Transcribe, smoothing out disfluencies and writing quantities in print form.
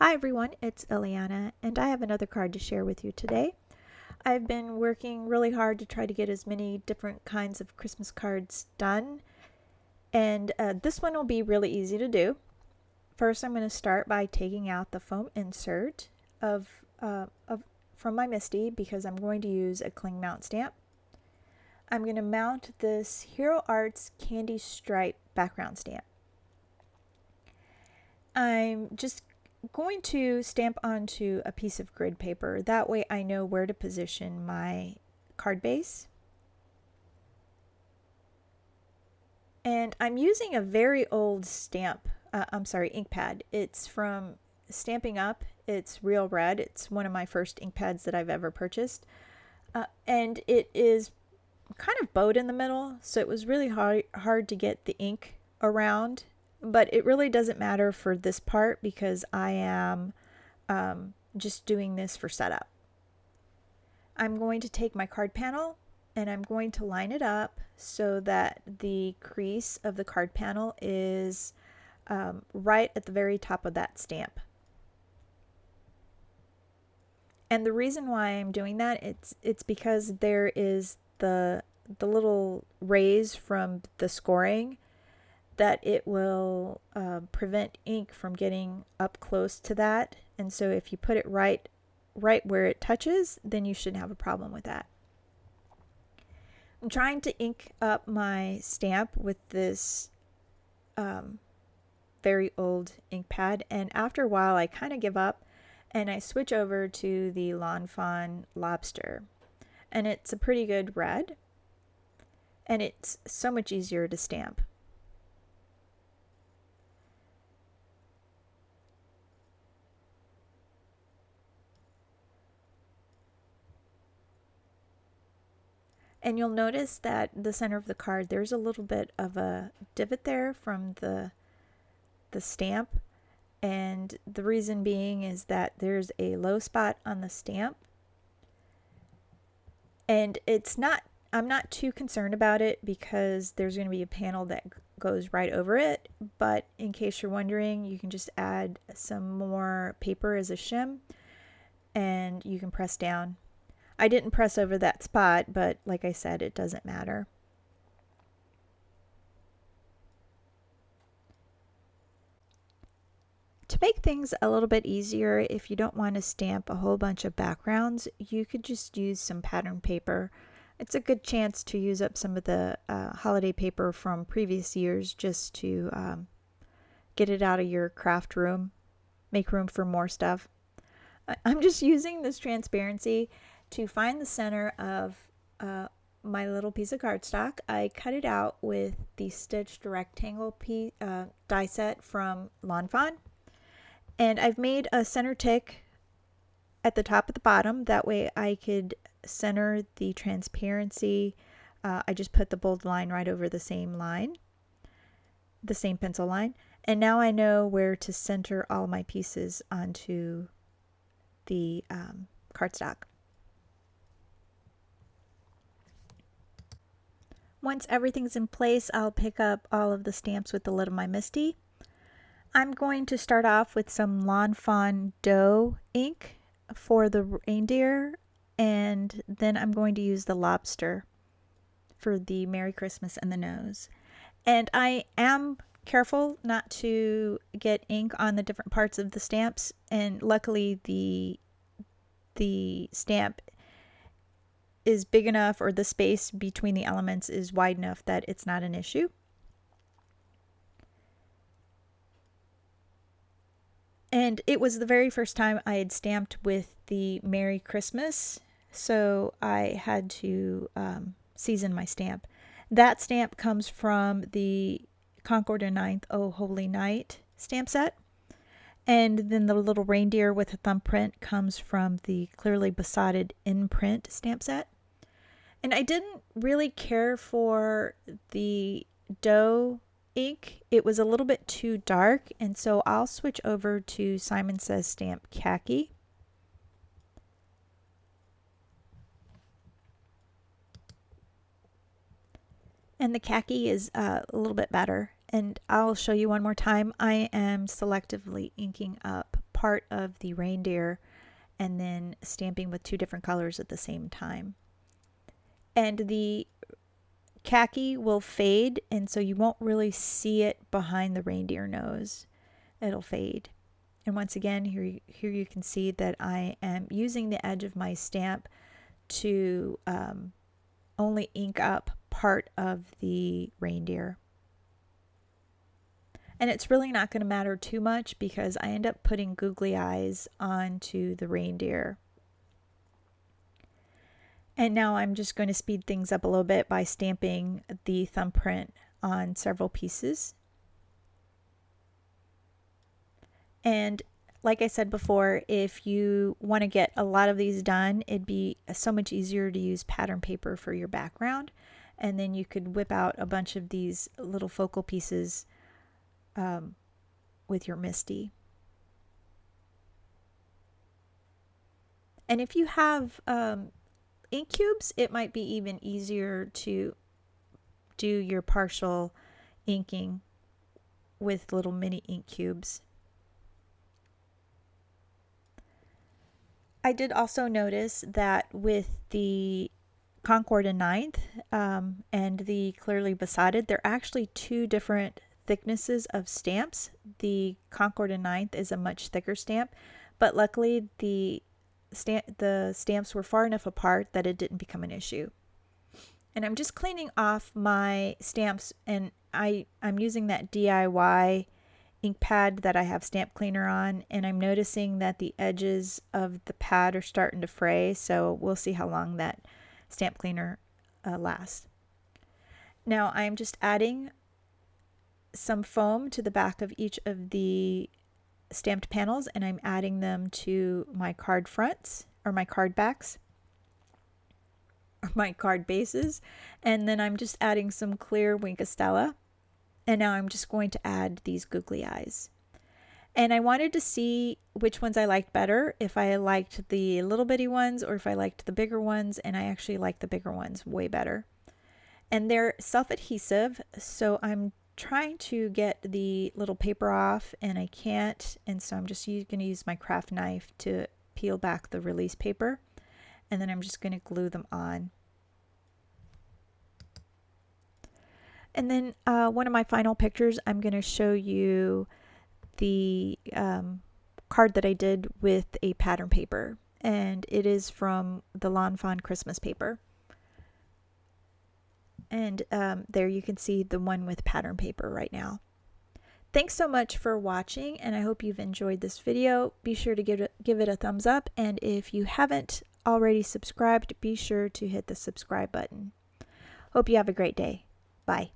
Hi everyone, it's Ileana, and I have another card to share with you today. I've been working really hard to try to get as many different kinds of Christmas cards done, and this one will be really easy to do. First, I'm going to start by taking out the foam insert from my MISTI because I'm going to use a cling mount stamp. I'm going to mount this Hero Arts Candy Stripe background stamp. I'm just going to stamp onto a piece of grid paper. That way I know where to position my card base. And I'm using a very old ink pad. It's from Stamping Up. It's real red. It's one of my first ink pads that I've ever purchased. And it is kind of bowed in the middle, so it was really hard to get the ink around. But it really doesn't matter for this part because I am just doing this for setup. I'm going to take my card panel and I'm going to line it up so that the crease of the card panel is right at the very top of that stamp. And the reason why I'm doing that, it's because there is the little rays from the scoring that it will prevent ink from getting up close to that. And so if you put it right where it touches, then you shouldn't have a problem with that. I'm trying to ink up my stamp with this very old ink pad, and after a while I kind of give up and I switch over to the Lawn Fawn Lobster. And it's a pretty good red, and it's so much easier to stamp. And you'll notice that the center of the card, there's a little bit of a divot there from the stamp. And the reason being is that there's a low spot on the stamp. And I'm not too concerned about it because there's going to be a panel that goes right over it. But in case you're wondering, you can just add some more paper as a shim and you can press down. I didn't press over that spot, but like I said, it doesn't matter. To make things a little bit easier, if you don't want to stamp a whole bunch of backgrounds, you could just use some pattern paper. It's a good chance to use up some of the holiday paper from previous years just to get it out of your craft room, make room for more stuff. I'm just using this transparency to find the center of my little piece of cardstock. I cut it out with the stitched rectangle die set from Lawn Fawn. And I've made a center tick at the top of the bottom. That way I could center the transparency. I just put the bold line right over the same line, the same pencil line. And now I know where to center all my pieces onto the cardstock. Once everything's in place, I'll pick up all of the stamps with the lid of my MISTI. I'm going to start off with some Lawn Fawn dough ink for the reindeer, and then I'm going to use the lobster for the Merry Christmas and the nose. And I am careful not to get ink on the different parts of the stamps, and luckily the stamp is big enough, or the space between the elements is wide enough that it's not an issue. And it was the very first time I had stamped with the Merry Christmas, so I had to season my stamp. That stamp comes from the Concord and Ninth Oh Holy Night stamp set. And then the little reindeer with a thumbprint comes from the Clearly Besotted Imprint stamp set. And I didn't really care for the dough ink. It was a little bit too dark, and so I'll switch over to Simon Says Stamp Khaki. And the khaki is a little bit better. And I'll show you one more time. I am selectively inking up part of the reindeer and then stamping with two different colors at the same time. And the khaki will fade, and so you won't really see it behind the reindeer nose. It'll fade. And once again, here you can see that I am using the edge of my stamp to only ink up part of the reindeer. And it's really not going to matter too much because I end up putting googly eyes onto the reindeer. And now I'm just going to speed things up a little bit by stamping the thumbprint on several pieces. And like I said before, if you want to get a lot of these done, it'd be so much easier to use pattern paper for your background. And then you could whip out a bunch of these little focal pieces with your MISTI. And if you have ink cubes, it might be even easier to do your partial inking with little mini ink cubes. I did also notice that with the Concord and Ninth and the Clearly Besotted, they're actually two different thicknesses of stamps. The Concord and Ninth is a much thicker stamp, but luckily the stamps were far enough apart that it didn't become an issue. And I'm just cleaning off my stamps, and I'm using that DIY ink pad that I have stamp cleaner on, and I'm noticing that the edges of the pad are starting to fray, so we'll see how long that stamp cleaner lasts. Now I'm just adding some foam to the back of each of the stamped panels, and I'm adding them to my card fronts or my card backs or my card bases, and then I'm just adding some clear Winkostella, and now I'm just going to add these googly eyes. And I wanted to see which ones I liked better, if I liked the little bitty ones or if I liked the bigger ones, and I actually like the bigger ones way better. And they're self-adhesive, so I'm trying to get the little paper off and I can't, and so I'm just going to use my craft knife to peel back the release paper, and then I'm just going to glue them on. And then one of my final pictures, I'm going to show you the card that I did with a pattern paper, and it is from the Lawn Fawn Christmas paper. And there you can see the one with pattern paper right now. Thanks so much for watching, and I hope you've enjoyed this video. Be sure to give it a thumbs up, and if you haven't already subscribed, be sure to hit the subscribe button. Hope you have a great day. Bye.